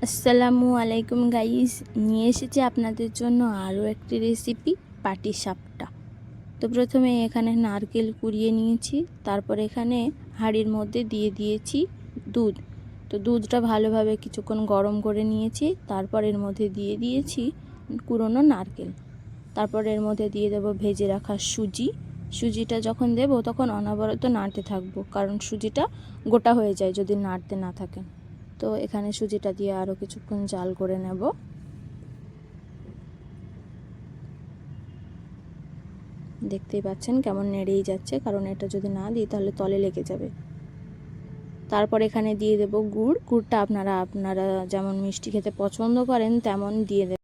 আসসালামু আলাইকুম গাইস, নিয়ে এসেছি আপনাদের জন্য আরও একটি রেসিপি, পাটিসাপটা। তো প্রথমে এখানে নারকেল কুড়িয়ে নিয়েছি, তারপর এখানে হাঁড়ির মধ্যে দিয়ে দিয়েছি দুধ। তো দুধটা ভালোভাবে কিছুক্ষণ গরম করে নিয়েছি, তারপর এর মধ্যে দিয়ে দিয়েছি কুড়োনো নারকেল। তারপর এর মধ্যে দিয়ে দেব ভেজে রাখা সুজিটা যখন দেব তখন অনবরত নাড়তে থাকবো, কারণ সুজিটা গোটা হয়ে যায় যদি নাড়তে না থাকেন। তো এখানে সুজিটা দিয়ে আরও কিছুক্ষণ জাল করে নেব। দেখতেই পাচ্ছেন কেমন নেড়েই যাচ্ছে, কারণ এটা যদি না দিই তাহলে তলে লেগে যাবে। তারপর এখানে দিয়ে দেব গুড়টা আপনারা যেমন মিষ্টি খেতে পছন্দ করেন তেমন দিয়ে দেবেন।